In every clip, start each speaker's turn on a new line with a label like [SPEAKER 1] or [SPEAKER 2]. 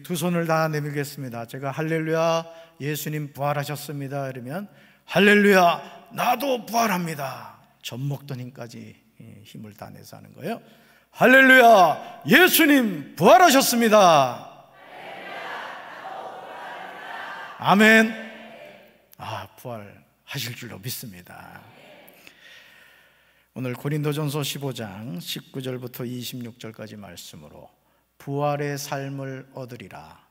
[SPEAKER 1] 두 손을 다 내밀겠습니다. 제가 할렐루야 예수님 부활하셨습니다 이러면 할렐루야 나도 부활합니다. 젖 먹던 힘까지 힘을 다 내서 하는 거예요. 할렐루야 예수님 부활하셨습니다. 아멘. 부활하실 줄로 믿습니다. 오늘 고린도전서 15장 19절부터 26절까지 말씀으로 부활의 삶을 얻으리라,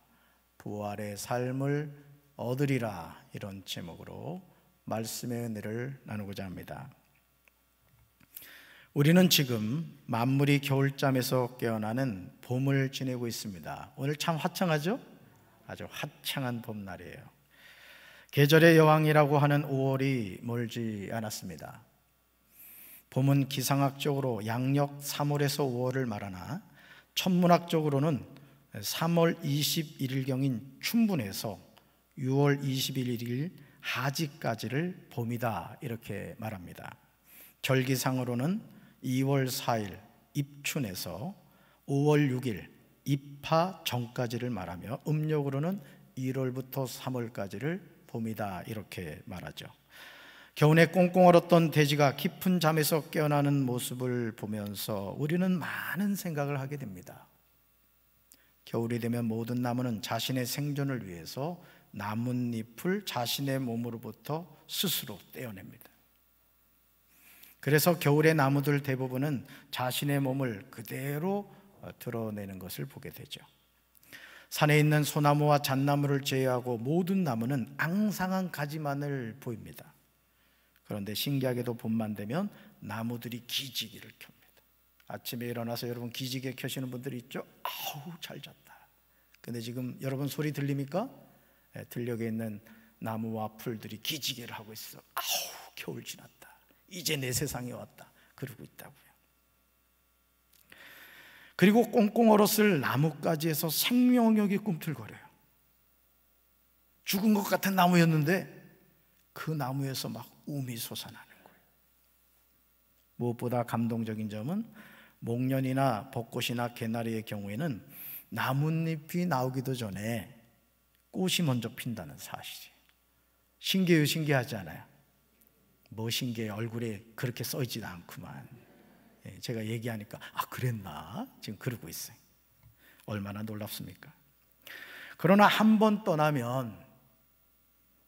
[SPEAKER 1] 부활의 삶을 얻으리라, 이런 제목으로 말씀의 은혜를 나누고자 합니다. 우리는 지금 만물이 겨울잠에서 깨어나는 봄을 지내고 있습니다. 오늘 참 화창하죠? 아주 화창한 봄날이에요. 계절의 여왕이라고 하는 5월이 멀지 않았습니다. 봄은 기상학적으로 양력 3월에서 5월을 말하나 천문학적으로는 3월 21일경인 춘분에서 6월 21일 하지까지를 봄이다 이렇게 말합니다. 절기상으로는 2월 4일 입춘에서 5월 6일 입하 전까지를 말하며 음력으로는 1월부터 3월까지를 봄이다 이렇게 말하죠. 겨우내 꽁꽁 얼었던 돼지가 깊은 잠에서 깨어나는 모습을 보면서 우리는 많은 생각을 하게 됩니다. 겨울이 되면 모든 나무는 자신의 생존을 위해서 나뭇잎을 자신의 몸으로부터 스스로 떼어냅니다. 그래서 겨울의 나무들 대부분은 자신의 몸을 그대로 드러내는 것을 보게 되죠. 산에 있는 소나무와 잣나무를 제외하고 모든 나무는 앙상한 가지만을 보입니다. 그런데 신기하게도 봄만 되면 나무들이 기지개를 켭니다. 아침에 일어나서 여러분 기지개 켜시는 분들이 있죠? 아우 잘 잤다. 근데 지금 여러분 소리 들립니까? 들녘에 있는 나무와 풀들이 기지개를 하고 있어. 아우 겨울 지났다, 이제 내 세상에 왔다, 그러고 있다고요. 그리고 꽁꽁 얼었을 나뭇가지에서 생명력이 꿈틀거려요. 죽은 것 같은 나무였는데 그 나무에서 막 움이 솟아나는 거예요. 무엇보다 감동적인 점은 목련이나 벚꽃이나 개나리의 경우에는 나뭇잎이 나오기도 전에 꽃이 먼저 핀다는 사실이에요. 신기해요, 신기하지 않아요? 뭐 신기해요? 얼굴에 그렇게 써있지도 않구만. 제가 얘기하니까 그랬나? 지금 그러고 있어요. 얼마나 놀랍습니까? 그러나 한 번 떠나면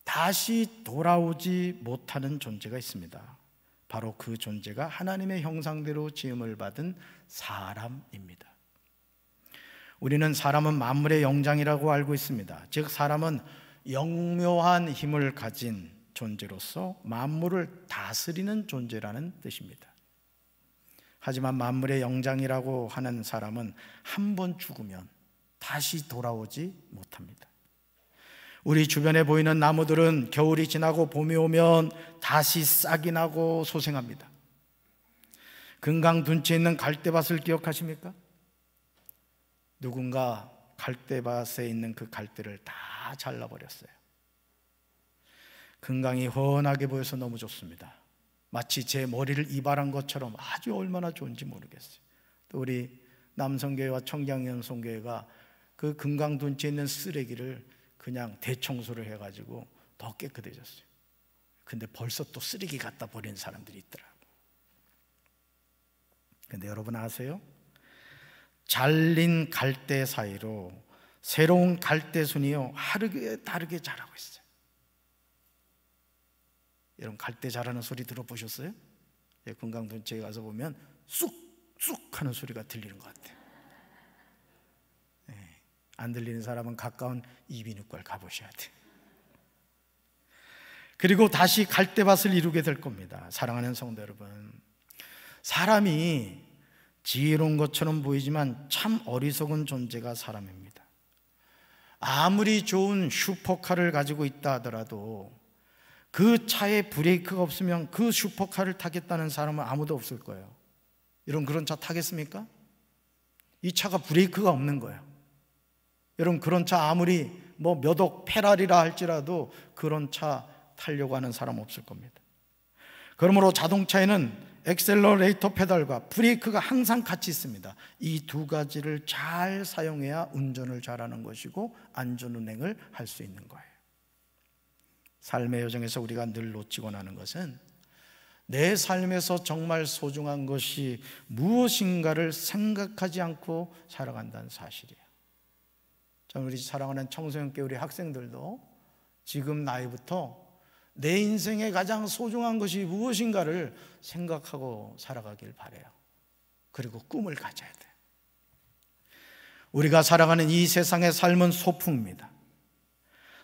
[SPEAKER 1] 다시 돌아오지 못하는 존재가 있습니다. 바로 그 존재가 하나님의 형상대로 지음을 받은 사람입니다. 우리는 사람은 만물의 영장이라고 알고 있습니다. 즉 사람은 영묘한 힘을 가진 존재로서 만물을 다스리는 존재라는 뜻입니다. 하지만 만물의 영장이라고 하는 사람은 한 번 죽으면 다시 돌아오지 못합니다. 우리 주변에 보이는 나무들은 겨울이 지나고 봄이 오면 다시 싹이 나고 소생합니다. 금강 둔치에 있는 갈대밭을 기억하십니까? 누군가 갈대밭에 있는 그 갈대를 다 잘라버렸어요. 금강이 훤하게 보여서 너무 좋습니다. 마치 제 머리를 이발한 것처럼 아주 얼마나 좋은지 모르겠어요. 또 우리 남성교회와 청량연송교회가 그 금강 둔치에 있는 쓰레기를 그냥 대청소를 해가지고 더 깨끗해졌어요. 근데 벌써 또 쓰레기 갖다 버리는 사람들이 있더라고요. 근데 여러분 아세요? 잘린 갈대 사이로 새로운 갈대순이요 다르게 자라고 있어요. 여러분 갈대 자라는 소리 들어보셨어요? 금강둔치에 가서 보면 쑥쑥 하는 소리가 들리는 것 같아요. 안 들리는 사람은 가까운 이비인후과를 가보셔야 돼요. 그리고 다시 갈대밭을 이루게 될 겁니다. 사랑하는 성도 여러분, 사람이 지혜로운 것처럼 보이지만 참 어리석은 존재가 사람입니다. 아무리 좋은 슈퍼카를 가지고 있다 하더라도 그 차에 브레이크가 없으면 그 슈퍼카를 타겠다는 사람은 아무도 없을 거예요. 여러분 그런 차 타겠습니까? 이 차가 브레이크가 없는 거예요. 여러분 그런 차 아무리 몇 억 페라리라 할지라도 그런 차 타려고 하는 사람 없을 겁니다. 그러므로 자동차에는 엑셀러레이터 페달과 브레이크가 항상 같이 있습니다. 이 두 가지를 잘 사용해야 운전을 잘하는 것이고 안전운행을 할 수 있는 거예요. 삶의 여정에서 우리가 늘 놓치곤 하는 것은 내 삶에서 정말 소중한 것이 무엇인가를 생각하지 않고 살아간다는 사실이에요. 저는 우리 사랑하는 청소년께 우리 학생들도 지금 나이부터 내 인생에 가장 소중한 것이 무엇인가를 생각하고 살아가길 바라요. 그리고 꿈을 가져야 돼요. 우리가 살아가는 이 세상의 삶은 소풍입니다.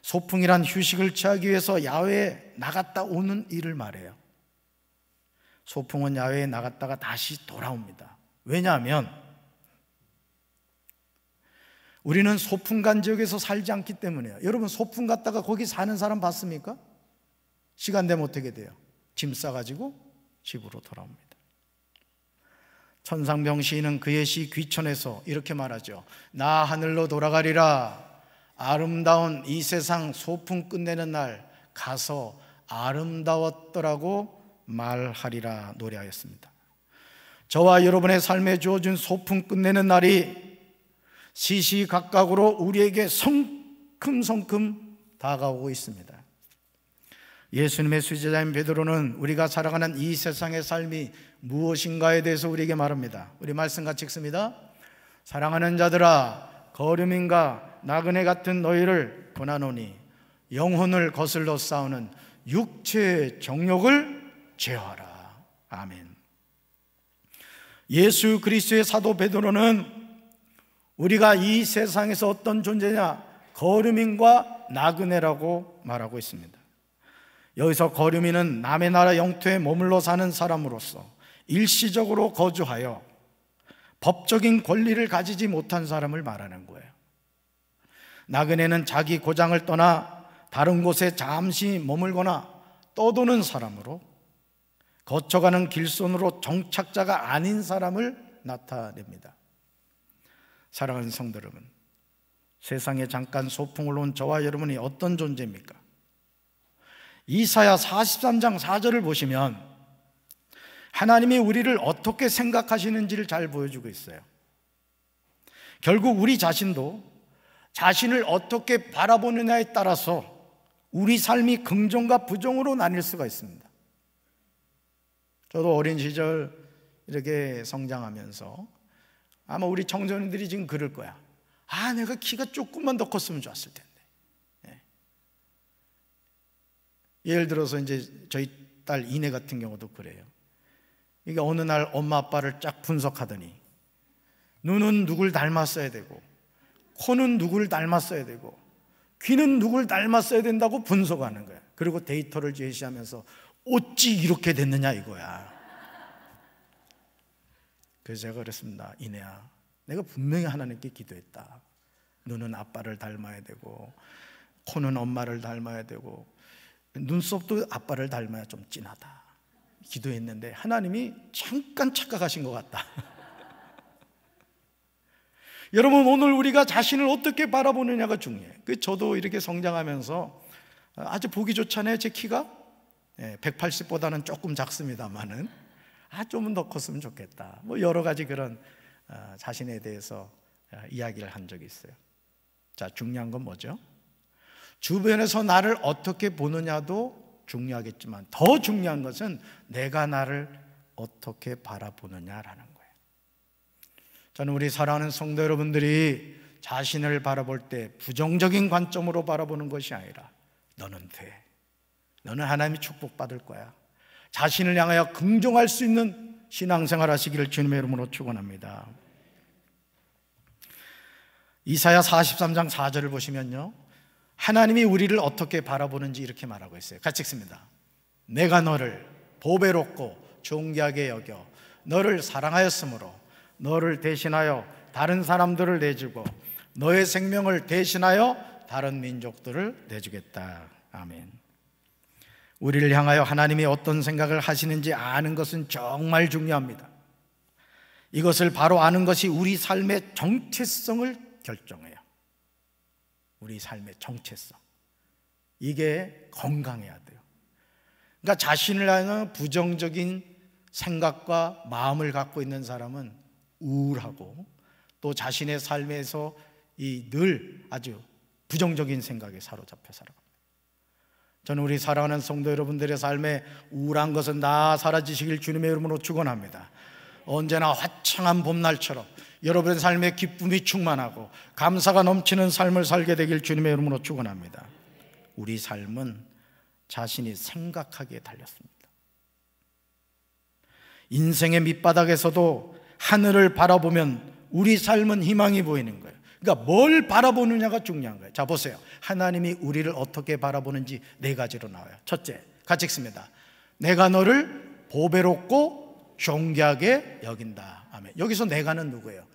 [SPEAKER 1] 소풍이란 휴식을 취하기 위해서 야외에 나갔다 오는 일을 말해요. 소풍은 야외에 나갔다가 다시 돌아옵니다. 왜냐하면 우리는 소풍 간 지역에서 살지 않기 때문이에요. 여러분, 소풍 갔다가 거기 사는 사람 봤습니까? 시간 되면 어떻게 돼요? 짐 싸가지고 집으로 돌아옵니다. 천상병 시인은 그의 시 귀천에서 이렇게 말하죠. 나 하늘로 돌아가리라. 아름다운 이 세상 소풍 끝내는 날 가서 아름다웠더라고 말하리라 노래하였습니다. 저와 여러분의 삶에 주어진 소풍 끝내는 날이 시시각각으로 우리에게 성큼성큼 다가오고 있습니다. 예수님의 수제자인 베드로는 우리가 살아가는 이 세상의 삶이 무엇인가에 대해서 우리에게 말합니다. 우리 말씀 같이 읽습니다. 사랑하는 자들아, 거름인과 나그네 같은 너희를 권하노니 영혼을 거슬러 싸우는 육체의 정욕을 제어하라. 아멘. 예수 그리스도의 사도 베드로는 우리가 이 세상에서 어떤 존재냐? 거류민과 나그네라고 말하고 있습니다. 여기서 거류민은 남의 나라 영토에 머물러 사는 사람으로서 일시적으로 거주하여 법적인 권리를 가지지 못한 사람을 말하는 거예요. 나그네는 자기 고장을 떠나 다른 곳에 잠시 머물거나 떠도는 사람으로 거쳐가는 길손으로 정착자가 아닌 사람을 나타냅니다. 사랑하는 성도 여러분, 세상에 잠깐 소풍을 온 저와 여러분이 어떤 존재입니까? 이사야 43장 4절을 보시면 하나님이 우리를 어떻게 생각하시는지를 잘 보여주고 있어요. 결국 우리 자신도 자신을 어떻게 바라보느냐에 따라서 우리 삶이 긍정과 부정으로 나뉠 수가 있습니다. 저도 어린 시절 이렇게 성장하면서 아마 우리 청소년들이 지금 그럴 거야. 아, 내가 키가 조금만 더 컸으면 좋았을 텐데. 네. 예를 들어서 이제 저희 딸 이내 같은 경우도 그래요. 이게 어느 날 엄마 아빠를 쫙 분석하더니 눈은 누굴 닮았어야 되고 코는 누굴 닮았어야 되고 귀는 누굴 닮았어야 된다고 분석하는 거야. 그리고 데이터를 제시하면서 어찌 이렇게 됐느냐 이거야. 그래서 제가 그랬습니다. 이내야, 내가 분명히 하나님께 기도했다. 눈은 아빠를 닮아야 되고 코는 엄마를 닮아야 되고 눈썹도 아빠를 닮아야 좀 진하다. 기도했는데 하나님이 잠깐 착각하신 것 같다. 여러분, 오늘 우리가 자신을 어떻게 바라보느냐가 중요해요. 저도 이렇게 성장하면서 아주 보기 좋잖아요. 제 키가 180보다는 조금 작습니다만은 조금 더 컸으면 좋겠다. 뭐 여러 가지 그런 자신에 대해서 이야기를 한 적이 있어요. 자, 중요한 건 뭐죠? 주변에서 나를 어떻게 보느냐도 중요하겠지만 더 중요한 것은 내가 나를 어떻게 바라보느냐라는 거예요. 저는 우리 사랑하는 성도 여러분들이 자신을 바라볼 때 부정적인 관점으로 바라보는 것이 아니라 너는 돼, 너는 하나님이 축복받을 거야, 자신을 향하여 긍정할 수 있는 신앙생활 하시기를 주님의 이름으로 축원합니다. 이사야 43장 4절을 보시면요, 하나님이 우리를 어떻게 바라보는지 이렇게 말하고 있어요. 같이 읽습니다. 내가 너를 보배롭고 존귀하게 여겨 너를 사랑하였으므로 너를 대신하여 다른 사람들을 내주고 너의 생명을 대신하여 다른 민족들을 내주겠다. 아멘. 우리를 향하여 하나님이 어떤 생각을 하시는지 아는 것은 정말 중요합니다. 이것을 바로 아는 것이 우리 삶의 정체성을 결정해요. 우리 삶의 정체성, 이게 건강해야 돼요. 그러니까 자신을 향한 부정적인 생각과 마음을 갖고 있는 사람은 우울하고 또 자신의 삶에서 늘 아주 부정적인 생각에 사로잡혀 살아갑니다. 저는 우리 사랑하는 성도 여러분들의 삶에 우울한 것은 다 사라지시길 주님의 이름으로 축원합니다. 언제나 화창한 봄날처럼 여러분의 삶에 기쁨이 충만하고 감사가 넘치는 삶을 살게 되길 주님의 이름으로 축원합니다. 우리 삶은 자신이 생각하기에 달렸습니다. 인생의 밑바닥에서도 하늘을 바라보면 우리 삶은 희망이 보이는 거예요. 그러니까 뭘 바라보느냐가 중요한 거예요. 자, 보세요. 하나님이 우리를 어떻게 바라보는지 4가지로 나와요. 첫째, 같이 읽습니다. 내가 너를 보배롭고 존귀하게 여긴다. 아멘. 여기서 내가는 누구예요?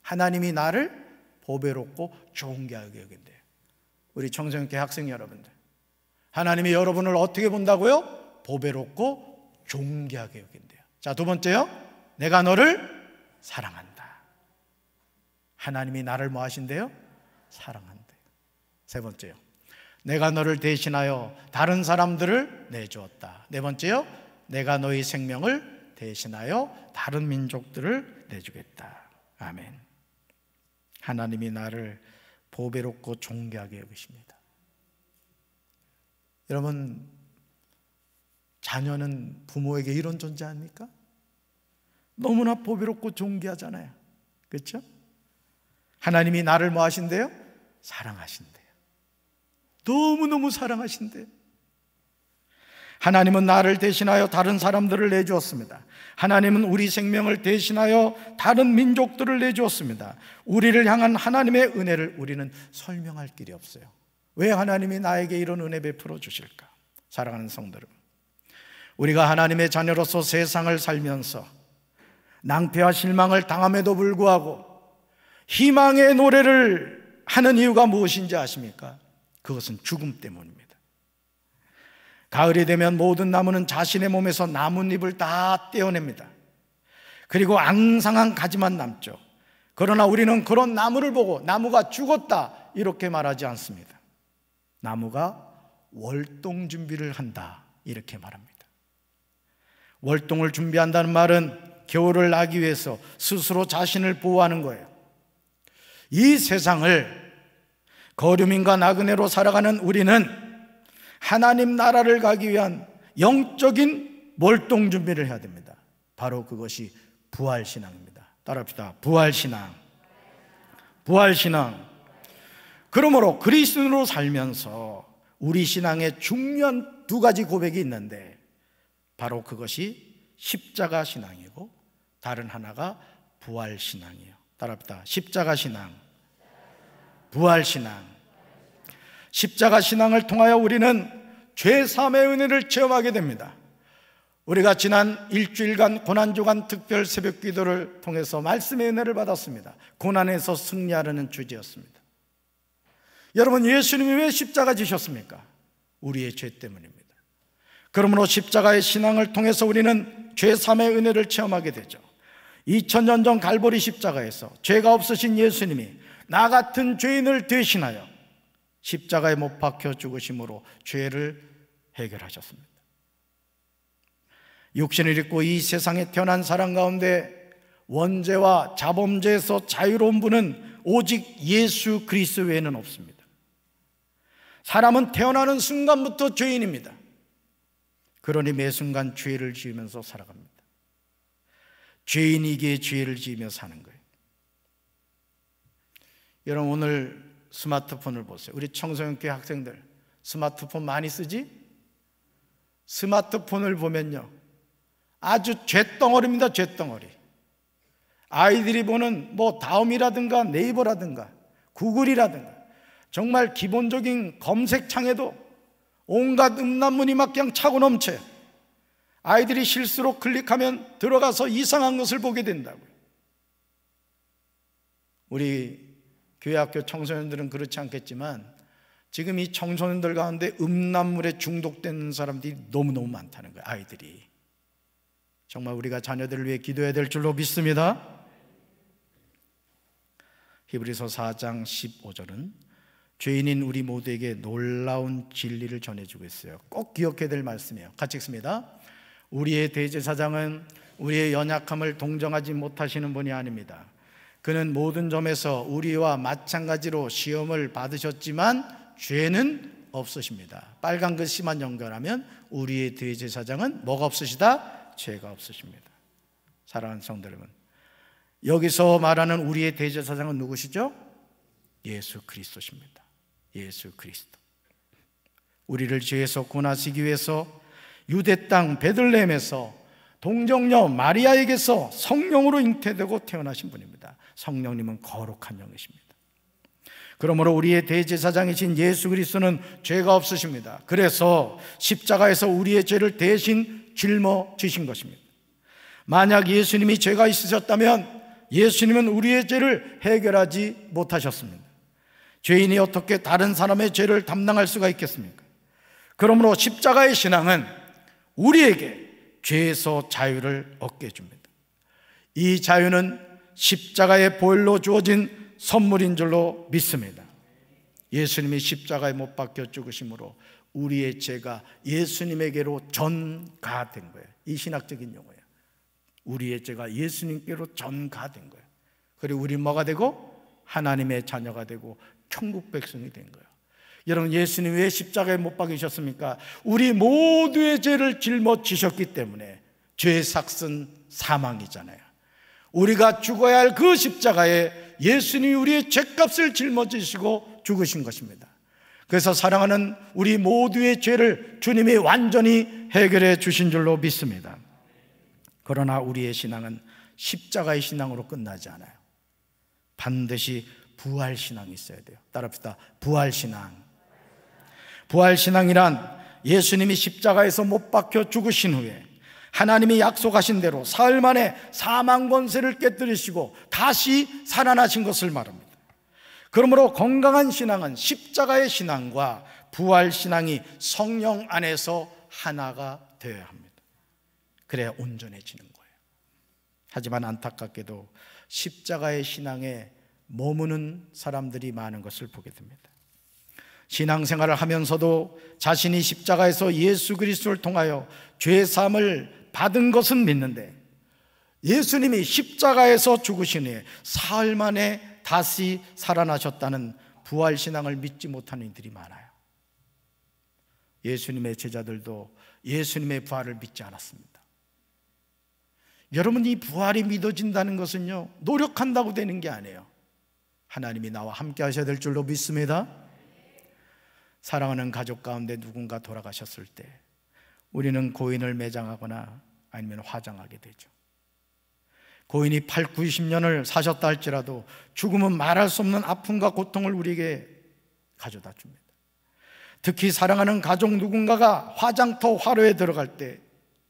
[SPEAKER 1] 하나님이 나를 보배롭고 존귀하게 여긴대요. 우리 청소년교 학생 여러분들, 하나님이 여러분을 어떻게 본다고요? 보배롭고 존귀하게 여긴대요. 자, 두 번째요. 내가 너를 사랑한다. 하나님이 나를 뭐 하신대요? 사랑한대요. 세 번째요. 내가 너를 대신하여 다른 사람들을 내주었다. 네 번째요. 내가 너의 생명을 대신하여 다른 민족들을 내주겠다. 아멘. 하나님이 나를 보배롭고 존귀하게 여기십니다. 여러분, 자녀는 부모에게 이런 존재 아닙니까? 너무나 보배롭고 존귀하잖아요. 그렇죠? 하나님이 나를 뭐 하신대요? 사랑하신대요. 너무너무 사랑하신대요. 하나님은 나를 대신하여 다른 사람들을 내주었습니다. 하나님은 우리 생명을 대신하여 다른 민족들을 내주었습니다. 우리를 향한 하나님의 은혜를 우리는 설명할 길이 없어요. 왜 하나님이 나에게 이런 은혜 베풀어 주실까? 사랑하는 성도 여러분, 우리가 하나님의 자녀로서 세상을 살면서 낭패와 실망을 당함에도 불구하고 희망의 노래를 하는 이유가 무엇인지 아십니까? 그것은 죽음 때문입니다. 가을이 되면 모든 나무는 자신의 몸에서 나뭇잎을 다 떼어냅니다. 그리고 앙상한 가지만 남죠. 그러나 우리는 그런 나무를 보고 나무가 죽었다 이렇게 말하지 않습니다. 나무가 월동 준비를 한다 이렇게 말합니다. 월동을 준비한다는 말은 겨울을 나기 위해서 스스로 자신을 보호하는 거예요. 이 세상을 거류민과 나그네로 살아가는 우리는 하나님 나라를 가기 위한 영적인 월동 준비를 해야 됩니다. 바로 그것이 부활신앙입니다. 따라합시다. 부활신앙. 그러므로 그리스도인으로 살면서 우리 신앙에 중요한 2가지 고백이 있는데 바로 그것이 십자가 신앙이고 다른 하나가 부활신앙이에요. 따라합시다. 십자가 신앙, 부활신앙. 십자가 신앙을 통하여 우리는 죄사함의 은혜를 체험하게 됩니다. 우리가 지난 일주일간 고난주간 특별 새벽 기도를 통해서 말씀의 은혜를 받았습니다. 고난에서 승리하려는 주제였습니다. 여러분, 예수님이 왜 십자가 지셨습니까? 우리의 죄 때문입니다. 그러므로 십자가의 신앙을 통해서 우리는 죄사함의 은혜를 체험하게 되죠. 2000년 전 갈보리 십자가에서 죄가 없으신 예수님이 나 같은 죄인을 대신하여 십자가에 못 박혀 죽으심으로 죄를 해결하셨습니다. 육신을 입고 이 세상에 태어난 사람 가운데 원죄와 자범죄에서 자유로운 분은 오직 예수 그리스도 외에는 없습니다. 사람은 태어나는 순간부터 죄인입니다. 그러니 매 순간 죄를 지으면서 살아갑니다. 죄인이기에 죄를 지으며 사는 거예요. 여러분, 오늘 스마트폰을 보세요. 우리 청소년교 학생들 스마트폰 많이 쓰지? 스마트폰을 보면요, 아주 쇳덩어리입니다. 쇳덩어리. 아이들이 보는 다음이라든가 네이버라든가 구글이라든가 정말 기본적인 검색창에도 온갖 음란물이 막 그냥 차고 넘쳐요. 아이들이 실수로 클릭하면 들어가서 이상한 것을 보게 된다고요. 우리 교회학교 청소년들은 그렇지 않겠지만 지금 이 청소년들 가운데 음란물에 중독된 사람들이 너무너무 많다는 거예요. 아이들이. 정말 우리가 자녀들을 위해 기도해야 될 줄로 믿습니다. 히브리서 4장 15절은 죄인인 우리 모두에게 놀라운 진리를 전해주고 있어요. 꼭 기억해야 될 말씀이에요. 같이 읽습니다. 우리의 대제사장은 우리의 연약함을 동정하지 못하시는 분이 아닙니다. 그는 모든 점에서 우리와 마찬가지로 시험을 받으셨지만 죄는 없으십니다. 빨간 글씨만 연결하면 우리의 대제사장은 뭐가 없으시다? 죄가 없으십니다. 사랑하는 성도 여러분, 여기서 말하는 우리의 대제사장은 누구시죠? 예수 그리스도십니다. 예수 그리스도. 우리를 죄에서 구원하시기 위해서 유대 땅 베들레헴에서 동정녀 마리아에게서 성령으로 잉태되고 태어나신 분입니다. 성령님은 거룩한 영이십니다. 그러므로 우리의 대제사장이신 예수 그리스도는 죄가 없으십니다. 그래서 십자가에서 우리의 죄를 대신 짊어지신 것입니다. 만약 예수님이 죄가 있으셨다면 예수님은 우리의 죄를 해결하지 못하셨습니다. 죄인이 어떻게 다른 사람의 죄를 담당할 수가 있겠습니까? 그러므로 십자가의 신앙은 우리에게 죄에서 자유를 얻게 해줍니다. 이 자유는 십자가의 보혈로 주어진 선물인 줄로 믿습니다. 예수님이 십자가에 못 박혀 죽으심으로 우리의 죄가 예수님에게로 전가된 거예요. 이 신학적인 용어예요. 우리의 죄가 예수님께로 전가된 거예요. 그리고 우리 뭐가 되고? 하나님의 자녀가 되고 천국 백성이 된 거예요. 여러분, 예수님 왜 십자가에 못 박이셨습니까? 우리 모두의 죄를 짊어지셨기 때문에. 죄의 삭은 사망이잖아요. 우리가 죽어야 할 그 십자가에 예수님이 우리의 죄값을 짊어지시고 죽으신 것입니다. 그래서 사랑하는 우리 모두의 죄를 주님이 완전히 해결해 주신 줄로 믿습니다. 그러나 우리의 신앙은 십자가의 신앙으로 끝나지 않아요. 반드시 부활신앙이 있어야 돼요. 따라합시다. 부활신앙. 부활신앙이란 예수님이 십자가에서 못 박혀 죽으신 후에 하나님이 약속하신 대로 사흘 만에 사망 권세를 깨뜨리시고 다시 살아나신 것을 말합니다. 그러므로 건강한 신앙은 십자가의 신앙과 부활신앙이 성령 안에서 하나가 되어야 합니다. 그래야 온전해지는 거예요. 하지만 안타깝게도 십자가의 신앙에 머무는 사람들이 많은 것을 보게 됩니다. 신앙생활을 하면서도 자신이 십자가에서 예수 그리스도를 통하여 죄사함을 받은 것은 믿는데 예수님이 십자가에서 죽으신 후에 사흘 만에 다시 살아나셨다는 부활신앙을 믿지 못하는 이들이 많아요. 예수님의 제자들도 예수님의 부활을 믿지 않았습니다. 여러분, 이 부활이 믿어진다는 것은요, 노력한다고 되는 게 아니에요. 하나님이 나와 함께 하셔야 될 줄로 믿습니다. 사랑하는 가족 가운데 누군가 돌아가셨을 때 우리는 고인을 매장하거나 아니면 화장하게 되죠. 고인이 8, 90년을 사셨다 할지라도 죽음은 말할 수 없는 아픔과 고통을 우리에게 가져다 줍니다. 특히 사랑하는 가족 누군가가 화장터 화로에 들어갈 때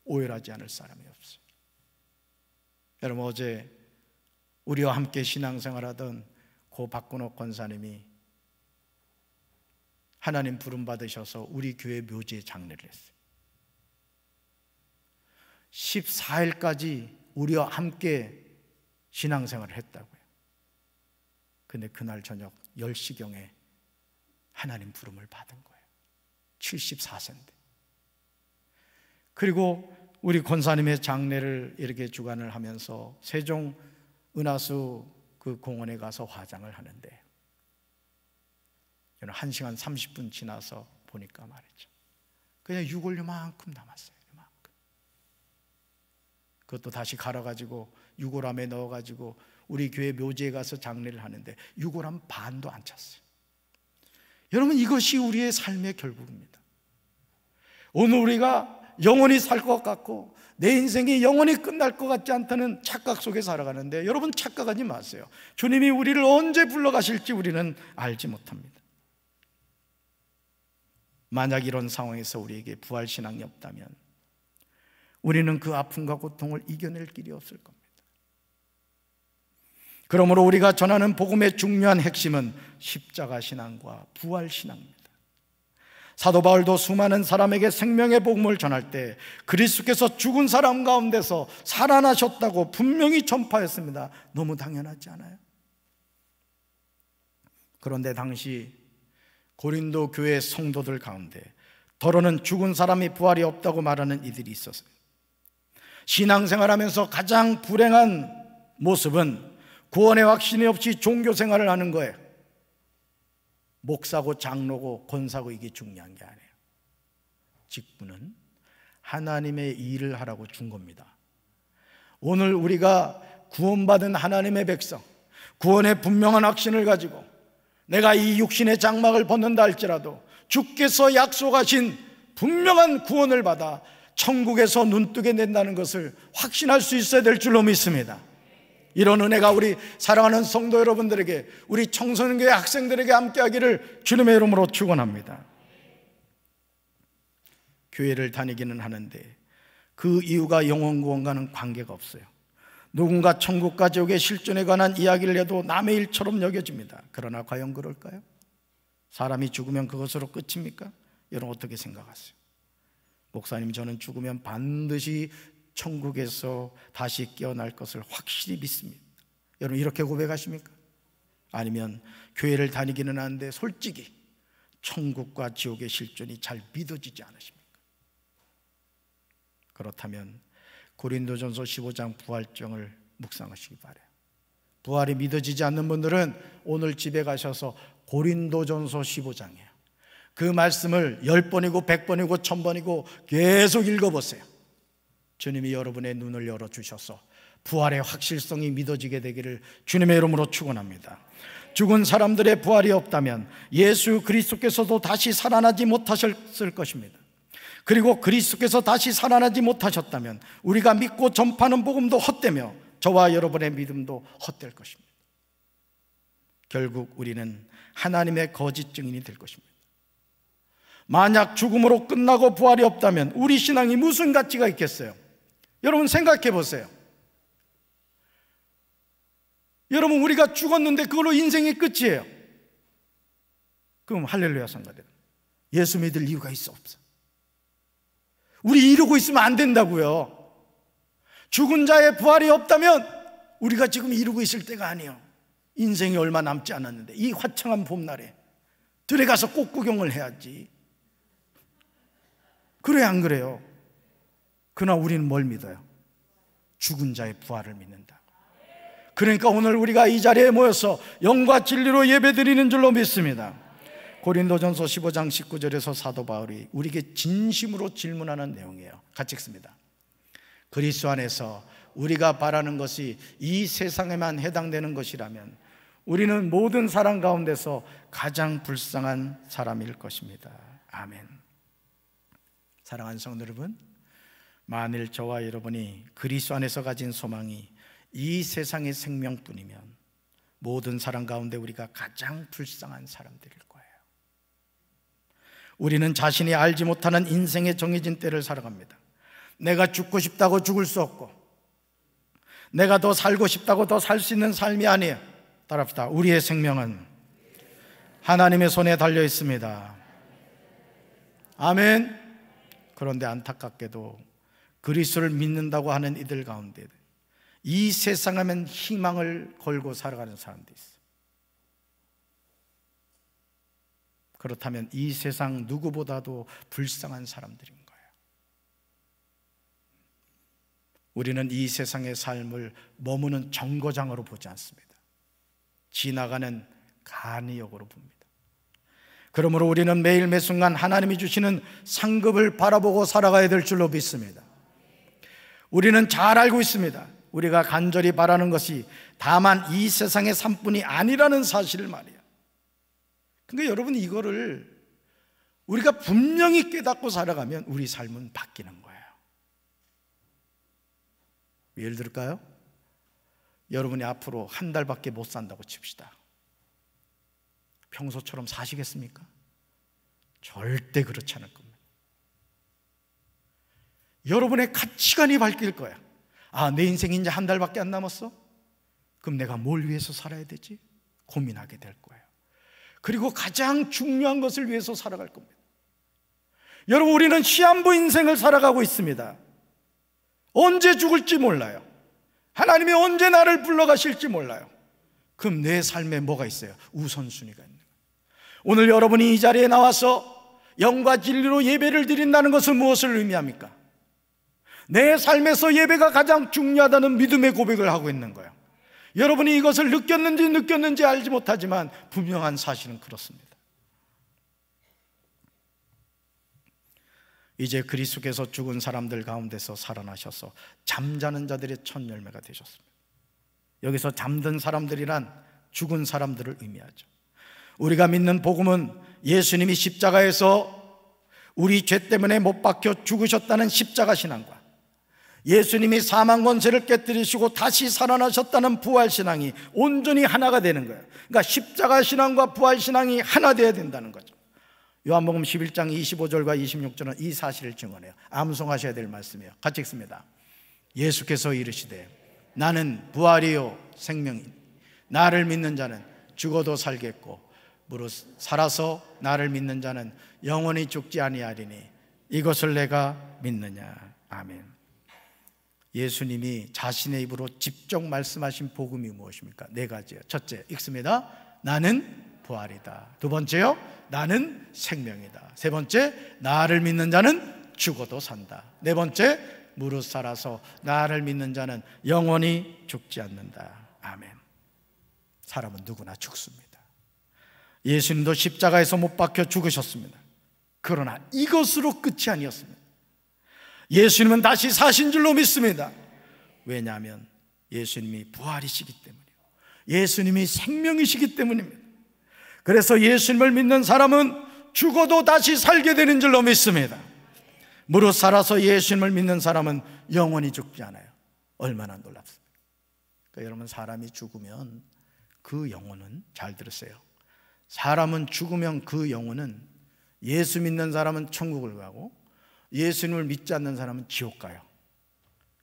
[SPEAKER 1] 오열하지 않을 사람이 없어요. 여러분, 어제 우리와 함께 신앙생활하던 고 박근옥 권사님이 하나님 부름 받으셔서 우리 교회 묘지에 장례를 했어요. 14일까지 우리와 함께 신앙생활을 했다고요. 근데 그날 저녁 10시경에 하나님 부름을 받은 거예요. 74세인데. 그리고 우리 권사님의 장례를 이렇게 주관을 하면서 세종 은하수 그 공원에 가서 화장을 하는데 저는 1시간 30분 지나서 보니까 말이죠, 그냥 유골 요만큼 남았어요. 요만큼. 그것도 다시 갈아가지고 유골함에 넣어가지고 우리 교회 묘지에 가서 장례를 하는데 유골함 반도 안 찼어요. 여러분, 이것이 우리의 삶의 결국입니다. 오늘 우리가 영원히 살 것 같고 내 인생이 영원히 끝날 것 같지 않다는 착각 속에 살아가는데, 여러분 착각하지 마세요. 주님이 우리를 언제 불러가실지 우리는 알지 못합니다. 만약 이런 상황에서 우리에게 부활신앙이 없다면 우리는 그 아픔과 고통을 이겨낼 길이 없을 겁니다. 그러므로 우리가 전하는 복음의 중요한 핵심은 십자가 신앙과 부활신앙입니다. 사도 바울도 수많은 사람에게 생명의 복음을 전할 때 그리스도께서 죽은 사람 가운데서 살아나셨다고 분명히 전파했습니다. 너무 당연하지 않아요? 그런데 당시 고린도 교회 성도들 가운데 더러는 죽은 사람이 부활이 없다고 말하는 이들이 있었어요. 신앙생활하면서 가장 불행한 모습은 구원의 확신이 없이 종교생활을 하는 거예요. 목사고 장로고 권사고 이게 중요한 게 아니에요. 직분은 하나님의 일을 하라고 준 겁니다. 오늘 우리가 구원받은 하나님의 백성, 구원의 분명한 확신을 가지고 내가 이 육신의 장막을 벗는다 할지라도 주께서 약속하신 분명한 구원을 받아 천국에서 눈뜨게 된다는 것을 확신할 수 있어야 될 줄로 믿습니다. 이런 은혜가 우리 사랑하는 성도 여러분들에게, 우리 청소년교회 학생들에게 함께하기를 주님의 이름으로 축원합니다. 교회를 다니기는 하는데 그 이유가 영혼 구원과는 관계가 없어요. 누군가 천국과 지옥의 실존에 관한 이야기를 해도 남의 일처럼 여겨집니다. 그러나 과연 그럴까요? 사람이 죽으면 그것으로 끝입니까? 여러분 어떻게 생각하세요? 목사님, 저는 죽으면 반드시 천국에서 다시 깨어날 것을 확실히 믿습니다. 여러분 이렇게 고백하십니까? 아니면 교회를 다니기는 하는데 솔직히 천국과 지옥의 실존이 잘 믿어지지 않으십니까? 그렇다면 고린도전서 15장 부활장을 묵상하시기 바라요. 부활이 믿어지지 않는 분들은 오늘 집에 가셔서 고린도전서 15장이에요. 그 말씀을 10번이고 100번이고 1000번이고 계속 읽어보세요. 주님이 여러분의 눈을 열어주셔서 부활의 확실성이 믿어지게 되기를 주님의 이름으로 축원합니다. 죽은 사람들의 부활이 없다면 예수 그리스도께서도 다시 살아나지 못하셨을 것입니다. 그리고 그리스도께서 다시 살아나지 못하셨다면 우리가 믿고 전파하는 복음도 헛되며 저와 여러분의 믿음도 헛될 것입니다. 결국 우리는 하나님의 거짓 증인이 될 것입니다. 만약 죽음으로 끝나고 부활이 없다면 우리 신앙이 무슨 가치가 있겠어요? 여러분 생각해 보세요. 여러분 우리가 죽었는데 그걸로 인생이 끝이에요. 그럼 할렐루야 성가대, 예수 믿을 이유가 있어 없어? 우리 이러고 있으면 안 된다고요. 죽은 자의 부활이 없다면 우리가 지금 이루고 있을 때가 아니에요. 인생이 얼마 남지 않았는데 이 화창한 봄날에 들에 가서 꽃구경을 해야지. 그래 안 그래요? 그러나 우리는 뭘 믿어요? 죽은 자의 부활을 믿는다. 그러니까 오늘 우리가 이 자리에 모여서 영과 진리로 예배드리는 줄로 믿습니다. 고린도전서 15장 19절에서 사도 바울이 우리에게 진심으로 질문하는 내용이에요. 같이 읽습니다. 그리스도 안에서 우리가 바라는 것이 이 세상에만 해당되는 것이라면 우리는 모든 사람 가운데서 가장 불쌍한 사람일 것입니다. 아멘. 사랑하는 성도 여러분, 만일 저와 여러분이 그리스도 안에서 가진 소망이 이 세상의 생명뿐이면 모든 사람 가운데 우리가 가장 불쌍한 사람들일 거예요. 우리는 자신이 알지 못하는 인생의 정해진 때를 살아갑니다. 내가 죽고 싶다고 죽을 수 없고 내가 더 살고 싶다고 더 살 수 있는 삶이 아니에요. 따라합시다. 우리의 생명은 하나님의 손에 달려 있습니다. 아멘. 그런데 안타깝게도 그리스도를 믿는다고 하는 이들 가운데 이 세상하면 희망을 걸고 살아가는 사람도 있어요. 그렇다면 이 세상 누구보다도 불쌍한 사람들인 거예요. 우리는 이 세상의 삶을 머무는 정거장으로 보지 않습니다. 지나가는 간이역으로 봅니다. 그러므로 우리는 매일 매순간 하나님이 주시는 상급을 바라보고 살아가야 될 줄로 믿습니다. 우리는 잘 알고 있습니다. 우리가 간절히 바라는 것이 다만 이 세상의 삶뿐이 아니라는 사실을 말이에요. 그러니까 여러분 이거를 우리가 분명히 깨닫고 살아가면 우리 삶은 바뀌는 거예요. 예를 들까요? 여러분이 앞으로 한 달밖에 못 산다고 칩시다. 평소처럼 사시겠습니까? 절대 그렇지 않을 겁니다. 여러분의 가치관이 바뀔 거야. 아, 내 인생이 이제 한 달밖에 안 남았어? 그럼 내가 뭘 위해서 살아야 되지? 고민하게 될 거예요. 그리고 가장 중요한 것을 위해서 살아갈 겁니다. 여러분, 우리는 시한부 인생을 살아가고 있습니다. 언제 죽을지 몰라요. 하나님이 언제 나를 불러가실지 몰라요. 그럼 내 삶에 뭐가 있어요? 우선순위가 있는 거예요. 오늘 여러분이 이 자리에 나와서 영과 진리로 예배를 드린다는 것은 무엇을 의미합니까? 내 삶에서 예배가 가장 중요하다는 믿음의 고백을 하고 있는 거예요. 여러분이 이것을 느꼈는지 알지 못하지만 분명한 사실은 그렇습니다. 이제 그리스도께서 죽은 사람들 가운데서 살아나셔서 잠자는 자들의 첫 열매가 되셨습니다. 여기서 잠든 사람들이란 죽은 사람들을 의미하죠. 우리가 믿는 복음은 예수님이 십자가에서 우리 죄 때문에 못 박혀 죽으셨다는 십자가 신앙과 예수님이 사망 권세를 깨뜨리시고 다시 살아나셨다는 부활 신앙이 온전히 하나가 되는 거예요. 그러니까 십자가 신앙과 부활 신앙이 하나 되어야 된다는 거죠. 요한복음 11장 25절과 26절은 이 사실을 증언해요. 암송하셔야 될 말씀이에요. 같이 읽습니다. 예수께서 이르시되 나는 부활이요 생명이니 나를 믿는 자는 죽어도 살겠고 무릇 살아서 나를 믿는 자는 영원히 죽지 아니하리니 이것을 내가 믿느냐. 아멘. 예수님이 자신의 입으로 직접 말씀하신 복음이 무엇입니까? 네 가지예요. 첫째, 읽습니다. 나는 부활이다. 두 번째요, 나는 생명이다. 세 번째, 나를 믿는 자는 죽어도 산다. 네 번째, 무릇 살아서 나를 믿는 자는 영원히 죽지 않는다. 아멘. 사람은 누구나 죽습니다. 예수님도 십자가에서 못 박혀 죽으셨습니다. 그러나 이것으로 끝이 아니었습니다. 예수님은 다시 사신 줄로 믿습니다. 왜냐하면 예수님이 부활이시기 때문이요, 예수님이 생명이시기 때문입니다. 그래서 예수님을 믿는 사람은 죽어도 다시 살게 되는 줄로 믿습니다. 무릇 살아서 예수님을 믿는 사람은 영원히 죽지 않아요. 얼마나 놀랍습니까? 그러니까 여러분, 사람이 죽으면 그 영혼은, 잘 들으세요, 사람은 죽으면 그 영혼은, 예수 믿는 사람은 천국을 가고 예수님을 믿지 않는 사람은 지옥 가요.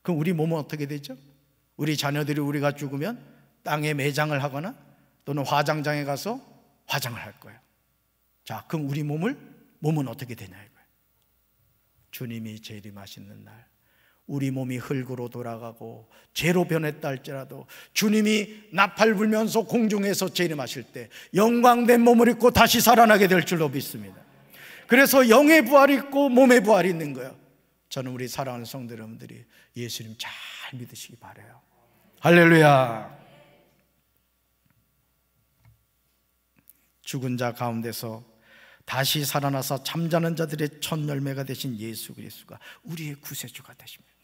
[SPEAKER 1] 그럼 우리 몸은 어떻게 되죠? 우리 자녀들이 우리가 죽으면 땅에 매장을 하거나 또는 화장장에 가서 화장을 할 거예요. 자, 그럼 우리 몸은 어떻게 되냐 이거예요. 주님이 재림하시는 날 우리 몸이 흙으로 돌아가고 죄로 변했다 할지라도 주님이 나팔 불면서 공중에서 재림하실 때 영광된 몸을 입고 다시 살아나게 될 줄로 믿습니다. 그래서 영의 부활이 있고 몸의 부활이 있는 거예요. 저는 우리 사랑하는 성도 여러분들이 예수님 잘 믿으시기 바라요. 할렐루야. 죽은 자 가운데서 다시 살아나서 잠자는 자들의 첫 열매가 되신 예수 그리스도가 우리의 구세주가 되십니다.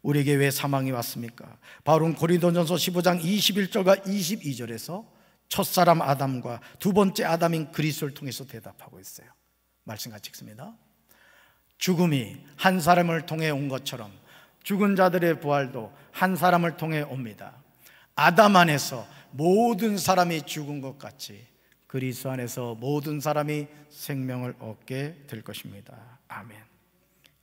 [SPEAKER 1] 우리에게 왜 사망이 왔습니까? 바울은 고린도전서 15장 21절과 22절에서 첫사람 아담과 두 번째 아담인 그리스도를 통해서 대답하고 있어요. 말씀 같이 읽습니다. 죽음이 한 사람을 통해 온 것처럼 죽은 자들의 부활도 한 사람을 통해 옵니다. 아담 안에서 모든 사람이 죽은 것 같이 그리스도 안에서 모든 사람이 생명을 얻게 될 것입니다. 아멘.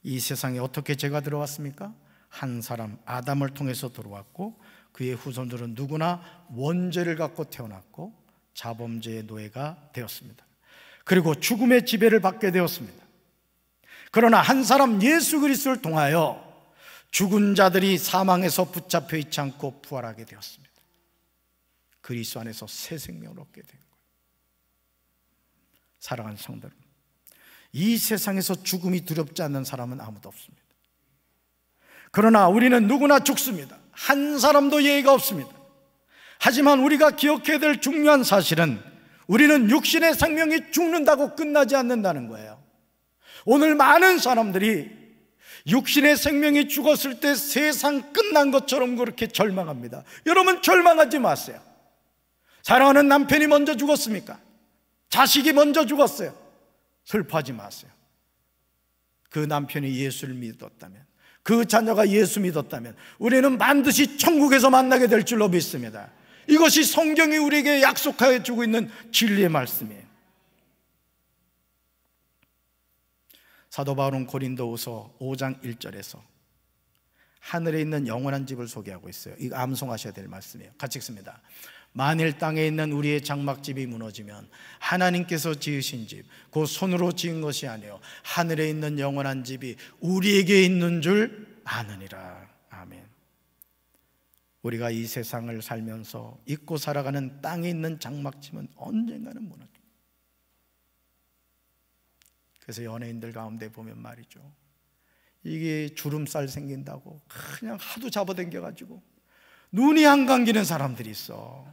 [SPEAKER 1] 이 세상에 어떻게 죄가 들어왔습니까? 한 사람 아담을 통해서 들어왔고 그의 후손들은 누구나 원죄를 갖고 태어났고 자범죄의 노예가 되었습니다. 그리고 죽음의 지배를 받게 되었습니다. 그러나 한 사람 예수 그리스도를 통하여 죽은 자들이 사망에서 붙잡혀 있지 않고 부활하게 되었습니다. 그리스도 안에서 새 생명을 얻게 된 거예요. 사랑하는 성도 여러분, 이 세상에서 죽음이 두렵지 않는 사람은 아무도 없습니다. 그러나 우리는 누구나 죽습니다. 한 사람도 예의가 없습니다. 하지만 우리가 기억해야 될 중요한 사실은 우리는 육신의 생명이 죽는다고 끝나지 않는다는 거예요. 오늘 많은 사람들이 육신의 생명이 죽었을 때 세상 끝난 것처럼 그렇게 절망합니다. 여러분, 절망하지 마세요. 사랑하는 남편이 먼저 죽었습니까? 자식이 먼저 죽었어요. 슬퍼하지 마세요. 그 남편이 예수를 믿었다면, 그 자녀가 예수 믿었다면 우리는 반드시 천국에서 만나게 될 줄로 믿습니다. 이것이 성경이 우리에게 약속하여 주고 있는 진리의 말씀이에요. 사도 바울은 고린도후서 5장 1절에서 하늘에 있는 영원한 집을 소개하고 있어요. 이거 암송하셔야 될 말씀이에요. 같이 읽습니다. 만일 땅에 있는 우리의 장막집이 무너지면 하나님께서 지으신 집, 그 손으로 지은 것이 아니요 하늘에 있는 영원한 집이 우리에게 있는 줄 아느니라. 아멘. 우리가 이 세상을 살면서 잊고 살아가는 땅에 있는 장막집은 언젠가는 무너져. 그래서 연예인들 가운데 보면 말이죠, 이게 주름살 생긴다고 그냥 하도 잡아당겨가지고 눈이 안 감기는 사람들이 있어.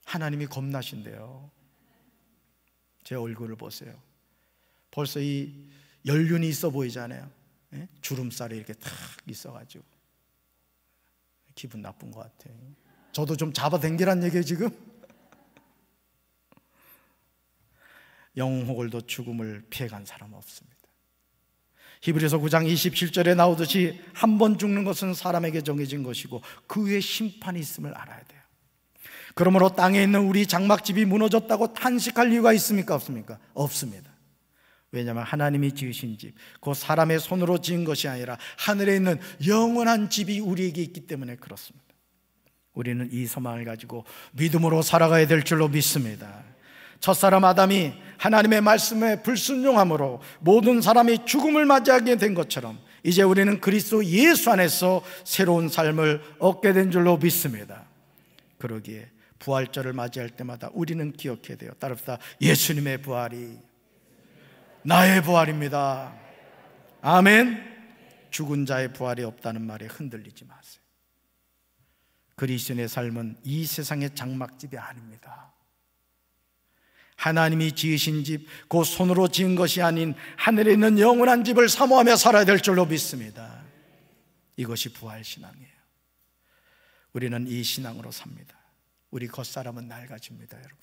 [SPEAKER 1] 하나님이 겁나신대요. 제 얼굴을 보세요. 벌써 이 연륜이 있어 보이잖아요. 예? 주름살이 이렇게 탁 있어가지고 기분 나쁜 것 같아요. 저도 좀 잡아당기란 얘기예요 지금. 영혼홀도 죽음을 피해간 사람은 없습니다. 히브리서 9장 27절에 나오듯이 한 번 죽는 것은 사람에게 정해진 것이고 그 후에 심판이 있음을 알아야 돼요. 그러므로 땅에 있는 우리 장막집이 무너졌다고 탄식할 이유가 있습니까? 없습니까? 없습니다. 왜냐하면 하나님이 지으신 집, 그 사람의 손으로 지은 것이 아니라 하늘에 있는 영원한 집이 우리에게 있기 때문에 그렇습니다. 우리는 이 소망을 가지고 믿음으로 살아가야 될 줄로 믿습니다. 첫사람 아담이 하나님의 말씀에 불순종함으로 모든 사람이 죽음을 맞이하게 된 것처럼 이제 우리는 그리스도 예수 안에서 새로운 삶을 얻게 된 줄로 믿습니다. 그러기에 부활절을 맞이할 때마다 우리는 기억해야 돼요. 따릅시다. 예수님의 부활이 나의 부활입니다. 아멘. 죽은 자의 부활이 없다는 말에 흔들리지 마세요. 그리스도인의 삶은 이 세상의 장막집이 아닙니다. 하나님이 지으신 집, 그 손으로 지은 것이 아닌 하늘에 있는 영원한 집을 사모하며 살아야 될 줄로 믿습니다. 이것이 부활신앙이에요. 우리는 이 신앙으로 삽니다. 우리 겉사람은 낡아집니다, 여러분.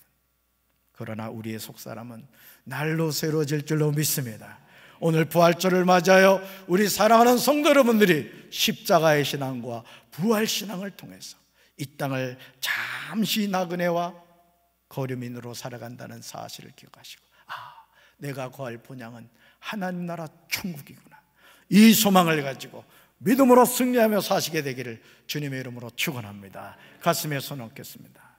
[SPEAKER 1] 그러나 우리의 속사람은 날로 새로워질 줄로 믿습니다. 오늘 부활절을 맞아요. 우리 사랑하는 성도 여러분들이 십자가의 신앙과 부활신앙을 통해서 이 땅을 잠시 나그네와 거류민으로 살아간다는 사실을 기억하시고, 내가 거할 본향은 하나님 나라 천국이구나, 이 소망을 가지고 믿음으로 승리하며 사시게 되기를 주님의 이름으로 축원합니다. 가슴에 손 얹겠습니다.